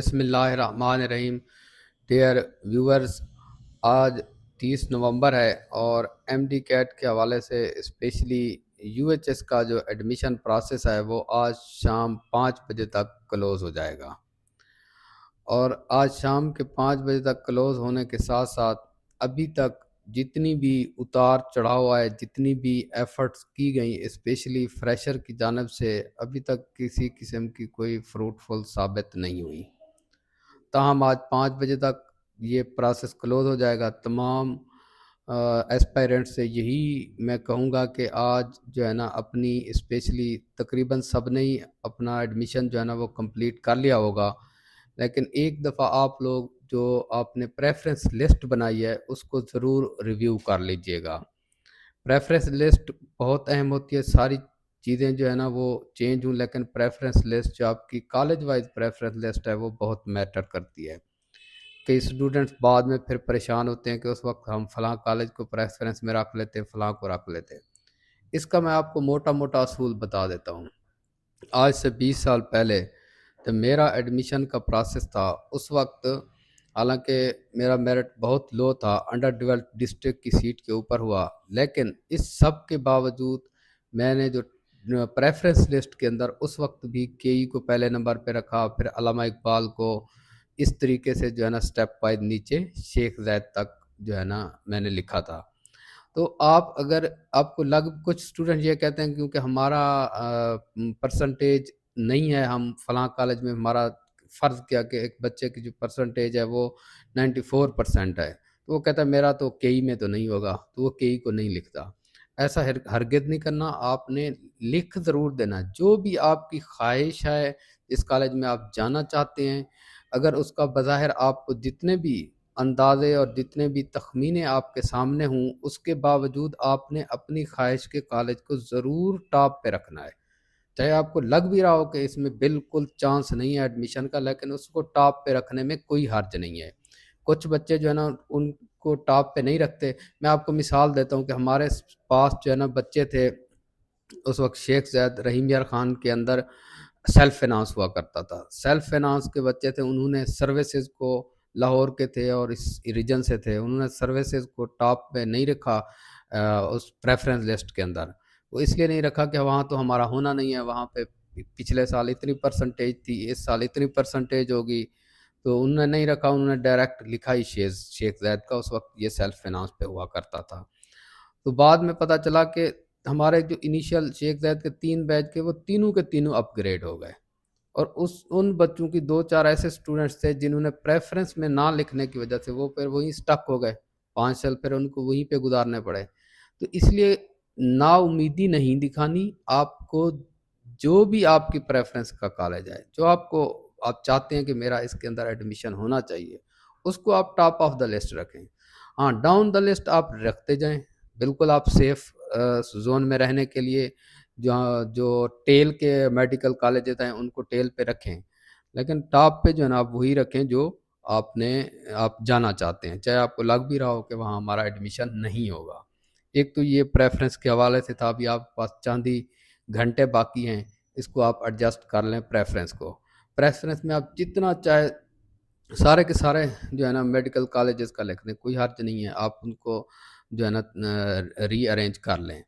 بسم اللہ الرحمن الرحیم. ڈیئر ویورز، آج 30 نومبر ہے اور ایم ڈی کیٹ کے حوالے سے اسپیشلی یو ایچ ایس کا جو ایڈمیشن پروسیس ہے وہ آج شام 5 بجے تک کلوز ہو جائے گا. اور آج شام کے 5 بجے تک کلوز ہونے کے ساتھ ساتھ ابھی تک جتنی بھی اتار چڑھاؤ آئے، جتنی بھی ایفرٹس کی گئیں اسپیشلی فریشر کی جانب سے، ابھی تک کسی قسم کی کوئی فروٹفل ثابت نہیں ہوئی. تاہم آج 5 بجے تک یہ پروسیس کلوز ہو جائے گا. تمام ایسپائرنٹ سے یہی میں کہوں گا کہ آج جو ہے نا اپنی اسپیشلی تقریباً سب نے ہی اپنا ایڈمیشن جو ہے نا وہ کمپلیٹ کر لیا ہوگا، لیکن ایک دفعہ آپ لوگ جو آپ نے پریفرنس لسٹ بنائی ہے اس کو ضرور ریویو کر لیجئے گا. پریفرنس لسٹ بہت اہم ہوتی ہے. ساری چیزیں جو ہے نا وہ چینج ہوں، لیکن پریفرنس لسٹ جو آپ کی کالج وائز پریفرنس لسٹ ہے وہ بہت میٹر کرتی ہے. کئی اسٹوڈنٹس بعد میں پھر پریشان ہوتے ہیں کہ اس وقت ہم فلاں کالج کو پریفرنس میں رکھ لیتے، فلاں کو رکھ لیتے. اس کا میں آپ کو موٹا موٹا اصول بتا دیتا ہوں. آج سے 20 سال پہلے جب میرا ایڈمیشن کا پروسیس تھا، اس وقت حالانکہ میرا میرٹ بہت لو تھا، انڈر ڈیولپ ڈسٹرکٹ کی سیٹ کے اوپر ہوا، لیکن اس سب کے باوجود میں نے جو پریفرنس لسٹ کے اندر اس وقت بھی کے ای کو پہلے نمبر پہ رکھا، پھر علامہ اقبال کو، اس طریقے سے جو ہے نا سٹیپ وائز نیچے شیخ زید تک جو ہے نا میں نے لکھا تھا. تو اگر آپ کو کچھ اسٹوڈنٹ یہ کہتے ہیں کیونکہ ہمارا پرسنٹیج نہیں ہے، ہم فلاں کالج میں، ہمارا فرض کیا کہ ایک بچے کی جو پرسنٹیج ہے وہ 94% ہے، تو وہ کہتا ہے میرا تو کے ای میں تو نہیں ہوگا، تو وہ کے ای کو نہیں لکھتا. ایسا ہرگز نہیں کرنا. آپ نے لکھ ضرور دینا جو بھی آپ کی خواہش ہے اس کالج میں آپ جانا چاہتے ہیں. اگر اس کا بظاہر آپ کو جتنے بھی اندازے اور جتنے بھی تخمینے آپ کے سامنے ہوں، اس کے باوجود آپ نے اپنی خواہش کے کالج کو ضرور ٹاپ پہ رکھنا ہے. چاہے آپ کو لگ بھی رہا ہو کہ اس میں بالکل چانس نہیں ہے ایڈمیشن کا، لیکن اس کو ٹاپ پہ رکھنے میں کوئی حرج نہیں ہے. کچھ بچے جو ہے نا ان کو ٹاپ پہ نہیں رکھتے. میں آپ کو مثال دیتا ہوں کہ ہمارے پاس جو ہے نا بچے تھے اس وقت، شیخ زید رحیم یار خان کے اندر سیلف فینانس ہوا کرتا تھا. سیلف فینانس کے بچے تھے، انہوں نے سروسز کو، لاہور کے تھے اور اس ریجن سے تھے، انہوں نے سروسز کو ٹاپ پہ نہیں رکھا اس پریفرنس لسٹ کے اندر. وہ اس لیے نہیں رکھا کہ وہاں تو ہمارا ہونا نہیں ہے، وہاں پہ پچھلے سال اتنی پرسنٹیج تھی، اس سال اتنی پرسنٹیج ہوگی، تو انہوں نے نہیں رکھا. انہوں نے ڈائریکٹ لکھا ہی شیخ زید کا. اس وقت یہ سیلف فینانس پہ ہوا کرتا تھا. تو بعد میں پتہ چلا کہ ہمارے جو انیشیل شیخ زید کے 3 بیچ کے، وہ تینوں کے تینوں اپ گریڈ ہو گئے. اور ان بچوں کی 2-4 ایسے سٹوڈنٹس تھے جنہوں نے پریفرنس میں نہ لکھنے کی وجہ سے وہ پھر وہیں سٹک ہو گئے. 5 سال پھر ان کو وہیں پہ گزارنے پڑے. تو اس لیے نا امیدی نہیں دکھانی. آپ کو جو بھی آپ کی پریفرنس کا کالج ہے، جو آپ چاہتے ہیں کہ میرا اس کے اندر ایڈمیشن ہونا چاہیے، اس کو آپ ٹاپ آف دا لسٹ رکھیں. ہاں، ڈاؤن دا لسٹ آپ رکھتے جائیں، بالکل آپ سیف زون میں رہنے کے لیے. جو ٹیل کے میڈیکل کالجز ہیں ان کو ٹیل پہ رکھیں، لیکن ٹاپ پہ جو ہے نا آپ وہی رکھیں جو آپ جانا چاہتے ہیں، چاہے آپ کو لگ بھی رہا ہو کہ وہاں ہمارا ایڈمیشن نہیں ہوگا. ایک تو یہ پریفرنس کے حوالے سے تھا. ابھی آپ کے پاس چاندی گھنٹے باقی ہیں، اس کو آپ ایڈجسٹ کر لیں. پریفرنس کو، پریفرنس میں آپ جتنا چاہے سارے کے سارے جو ہے نا میڈیکل کالجز کا لکھ دیں، کوئی حرج نہیں ہے. آپ ان کو جو ہے نا ری ارینج کر لیں.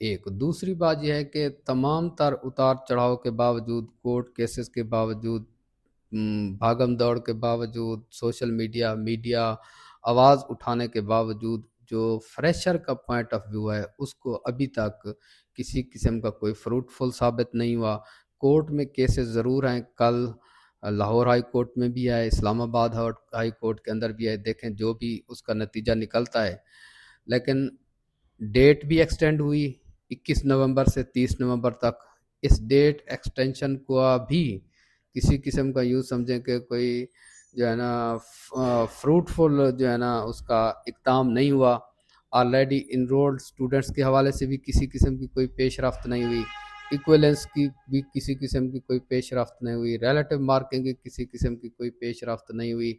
ایک دوسری بات یہ ہے کہ تمام تر اتار چڑھاؤ کے باوجود، کورٹ کیسز کے باوجود، بھاگم دوڑ کے باوجود، سوشل میڈیا آواز اٹھانے کے باوجود، جو فریشر کا پوائنٹ آف ویو ہے اس کو ابھی تک کسی قسم کا کوئی فروٹفل ثابت نہیں ہوا. کورٹ میں کیسز ضرور ہیں. کل لاہور ہائی کورٹ میں بھی آئے، اسلام آباد ہائی کورٹ کے اندر بھی آئے. دیکھیں جو بھی اس کا نتیجہ نکلتا ہے. لیکن ڈیٹ بھی ایکسٹینڈ ہوئی 21 نومبر سے 30 نومبر تک. اس ڈیٹ ایکسٹینشن کو بھی کسی قسم کا یوں سمجھیں کہ کوئی جو ہے نا فروٹفل جو ہے نا اس کا اقدام نہیں ہوا. آلریڈی انرولڈ اسٹوڈنٹس کے حوالے سے بھی کسی قسم کی کوئی پیش رفت نہیں ہوئی. ایکویلنس کی بھی کسی قسم کی کوئی پیش رفت نہیں ہوئی. ریلیٹو مارکنگ کی کسی قسم کی کوئی پیش رفت نہیں ہوئی.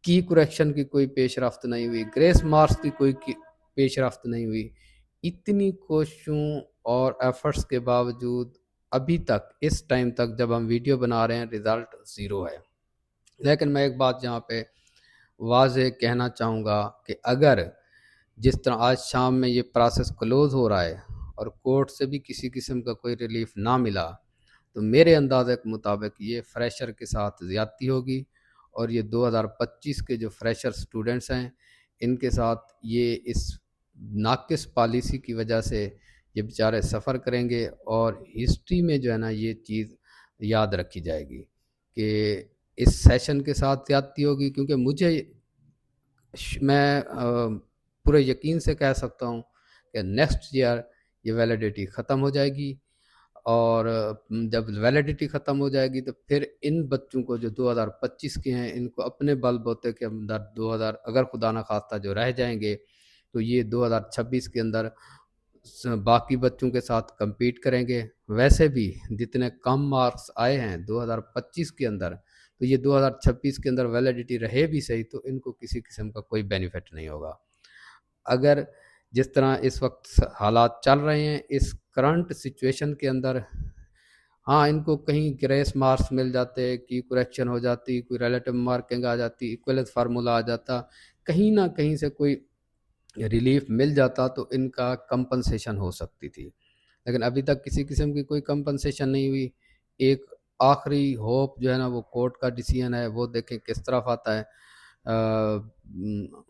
کی کریکشن کی کوئی پیش رفت نہیں ہوئی. گریس مارکس کی کوئی پیش رفت نہیں ہوئی. اتنی کوششوں اور ایفرٹس کے باوجود ابھی تک، اس ٹائم تک جب ہم ویڈیو بنا رہے ہیں، رزلٹ 0 ہے. لیکن میں ایک بات یہاں پہ واضح کہنا چاہوں گا کہ اگر جس طرح آج شام میں یہ پروسیس کلوز ہو رہا ہے اور کورٹ سے بھی کسی قسم کا کوئی ریلیف نہ ملا، تو میرے اندازے کے مطابق یہ فریشر کے ساتھ زیادتی ہوگی، اور یہ 2025 کے جو فریشر سٹوڈنٹس ہیں ان کے ساتھ یہ اس ناقص پالیسی کی وجہ سے یہ بیچارے سفر کریں گے، اور ہسٹری میں جو ہے نا یہ چیز یاد رکھی جائے گی کہ اس سیشن کے ساتھ زیادتی ہوگی، کیونکہ میں پورے یقین سے کہہ سکتا ہوں کہ نیکسٹ ایئر یہ ویلیڈیٹی ختم ہو جائے گی، اور جب ویلیڈیٹی ختم ہو جائے گی تو پھر ان بچوں کو جو 2025 کے ہیں ان کو اپنے بل بوتے کے اندر 2000 اگر خدا نہ خواستہ جو رہ جائیں گے تو یہ 2026 کے اندر باقی بچوں کے ساتھ کمپیٹ کریں گے۔ ویسے بھی جتنے کم مارکس آئے ہیں 2025 کے اندر، تو یہ 2026 کے اندر ویلیڈیٹی رہے بھی صحیح تو ان کو کسی قسم کا کوئی بینیفٹ نہیں ہوگا۔ اگر جس طرح اس وقت حالات چل رہے ہیں اس کرنٹ سچویشن کے اندر، ہاں ان کو کہیں گریس مارکس مل جاتے، کی کریکشن ہو جاتی، کوئی ریلیٹو مارکنگ آ جاتی، ایکویلنس فارمولا آ جاتا، کہیں نہ کہیں سے کوئی ریلیف مل جاتا تو ان کا کمپنسیشن ہو سکتی تھی، لیکن ابھی تک کسی قسم کی کوئی کمپنسیشن نہیں ہوئی۔ ایک آخری ہوپ جو ہے نا وہ کورٹ کا ڈیسیژن ہے، وہ دیکھیں کس طرف آتا ہے۔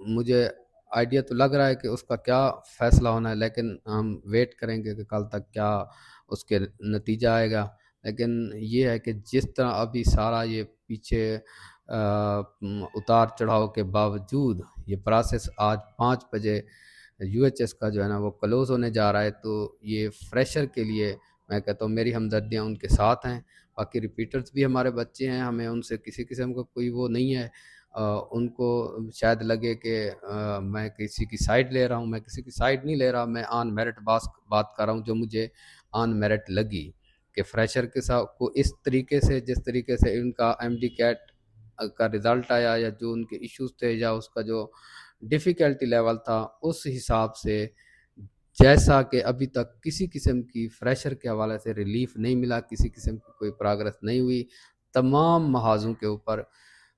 مجھے آئیڈیا تو لگ رہا ہے کہ اس کا کیا فیصلہ ہونا ہے، لیکن ہم ویٹ کریں گے کہ کل تک کیا اس کے نتیجہ آئے گا۔ لیکن یہ ہے کہ جس طرح ابھی سارا یہ پیچھے اتار چڑھاؤ کے باوجود یہ پروسیس آج 5 بجے یو ایچ ایس کا جو ہے نا وہ کلوز ہونے جا رہا ہے، تو یہ فریشر کے لیے میں کہتا ہوں میری ہمدردیاں ان کے ساتھ ہیں۔ باقی ریپیٹرز بھی ہمارے بچے ہیں، ہمیں ان سے کسی قسم کا کوئی وہ نہیں ہے۔ ان کو شاید لگے کہ میں کسی کی سائڈ لے رہا ہوں، میں کسی کی سائڈ نہیں لے رہا، میں آن میرٹ بات کر رہا ہوں جو مجھے آن میرٹ لگی، کہ فریشر کے ساتھ کو اس طریقے سے جس طریقے سے ان کا ایم ڈی کیٹ کا رزلٹ آیا یا جو ان کے ایشوز تھے یا اس کا جو ڈیفیکلٹی لیول تھا، اس حساب سے جیسا کہ ابھی تک کسی قسم کی فریشر کے حوالے سے ریلیف نہیں ملا، کسی قسم کی کوئی پروگرس نہیں ہوئی، تمام محاذوں کے اوپر،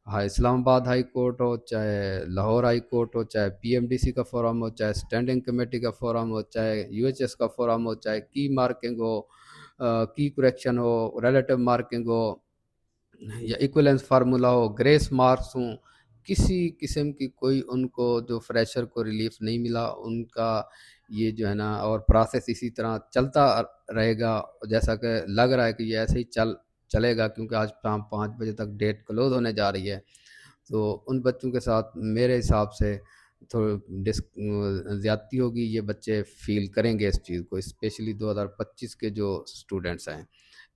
اسلام آباد ہائی کورٹ ہو، چاہے لاہور ہائی کورٹ ہو، چاہے پی ایم ڈی سی کا فورم ہو، چاہے اسٹینڈنگ کمیٹی کا فورم ہو، چاہے یو ایچ ایس کا فورم ہو، چاہے کی مارکنگ ہو، کی کریکشن ہو، ریلیٹو مارکنگ ہو، یا ایکولنس فارمولا ہو، گریس مارکس ہوں، کسی قسم کی کوئی ان کو جو فریشر کو ریلیف نہیں ملا، ان کا یہ جو ہے نا اور پروسیس اسی طرح چلتا رہے گا، جیسا کہ لگ رہا ہے کہ یہ ایسے ہی چلے گا، کیونکہ آج شام 5 بجے تک ڈیٹ کلوز ہونے جا رہی ہے۔ تو ان بچوں کے ساتھ میرے حساب سے تھوڑی زیادتی ہوگی، یہ بچے فیل کریں گے اس چیز کو، اسپیشلی 2025 کے جو اسٹوڈنٹس ہیں۔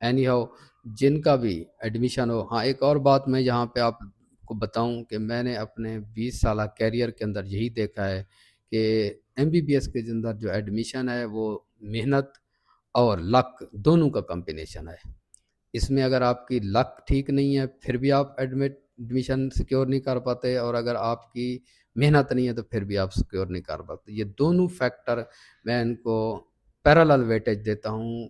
اینی ہاؤ جن کا بھی ایڈمیشن ہو، ہاں ایک اور بات میں یہاں پہ آپ کو بتاؤں کہ میں نے اپنے 20 سالہ کیریئر کے اندر یہی دیکھا ہے کہ ایم بی بی ایس کے اندر جو ایڈمیشن ہے وہ محنت اور لک دونوں کا کمبینیشن ہے۔ اس میں اگر آپ کی لک ٹھیک نہیں ہے پھر بھی آپ ایڈمیشن سیکیور نہیں کر پاتے، اور اگر آپ کی محنت نہیں ہے تو پھر بھی آپ سیکیور نہیں کر پاتے۔ یہ دونوں فیکٹر میں ان کو پیرالل ویٹیج دیتا ہوں،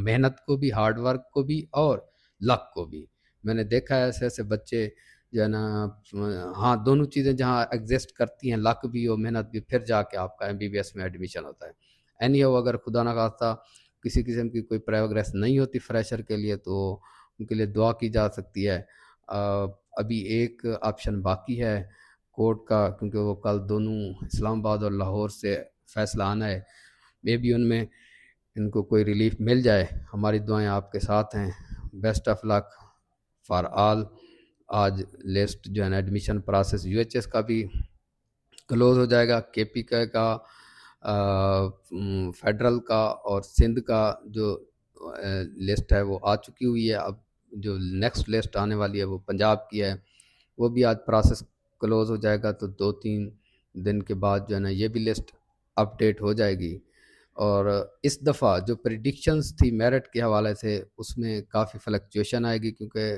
محنت کو بھی، ہارڈ ورک کو بھی، اور لک کو بھی۔ میں نے دیکھا ہے ایسے ایسے بچے جو ہے نا، ہاں دونوں چیزیں جہاں ایگزسٹ کرتی ہیں، لک بھی اور محنت بھی، پھر جا کے آپ کا ایم بی بی ایس میں ایڈمیشن ہوتا ہے۔ اینی ہو اگر خدا نہ خواستہ کسی قسم کی کوئی پروگریس نہیں ہوتی فریشر کے لیے تو ان کے لیے دعا کی جا سکتی ہے۔ ابھی ایک آپشن باقی ہے کورٹ کا، کیونکہ وہ کل دونوں اسلام آباد اور لاہور سے فیصلہ آنا ہے، مے بی ان میں ان کو کوئی ریلیف مل جائے۔ ہماری دعائیں آپ کے ساتھ ہیں۔ Best of luck for all. آج لسٹ جو ہے نا admission process U H S کا بھی کلوز ہو جائے گا، کے پی کا فیڈرل کا اور سندھ کا جو لسٹ ہے وہ آ چکی ہوئی ہے۔ اب جو نیکسٹ لسٹ آنے والی ہے وہ پنجاب کی ہے، وہ بھی آج پروسیس کلوز ہو جائے گا، تو 2-3 دن کے بعد جو ہے نا یہ بھی لسٹ اپڈیٹ ہو جائے گی۔ اور اس دفعہ جو پریڈکشنز تھی میرٹ کے حوالے سے اس میں کافی فلکچویشن آئے گی، کیونکہ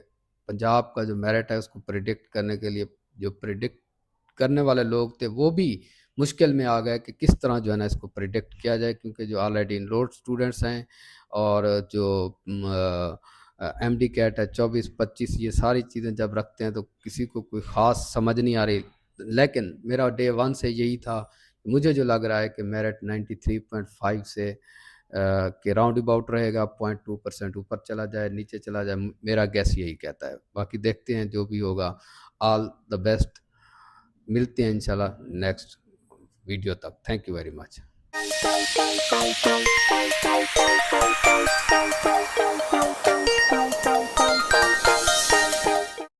پنجاب کا جو میرٹ ہے اس کو پریڈکٹ کرنے کے لیے جو پریڈکٹ کرنے والے لوگ تھے وہ بھی مشکل میں آ گئے کہ کس طرح جو ہے نا اس کو پریڈکٹ کیا جائے، کیونکہ جو آلریڈی انرولڈ اسٹوڈنٹس ہیں اور جو ایم ڈی کیٹ ہے 24 25، یہ ساری چیزیں جب رکھتے ہیں تو کسی کو کوئی خاص سمجھ نہیں آ رہی، لیکن میرا ڈے ون سے یہی تھا، مجھے جو لگ رہا ہے کہ میرٹ 93.5 سے کہ راؤنڈ اباؤٹ رہے گا، 0.2% اوپر چلا جائے نیچے چلا جائے، میرا گیس یہی کہتا ہے، باقی دیکھتے ہیں جو بھی ہوگا۔ آل دا بیسٹ، ملتے ہیں انشاءاللہ نیکسٹ ویڈیو تک، تھینک یو ویری مچ۔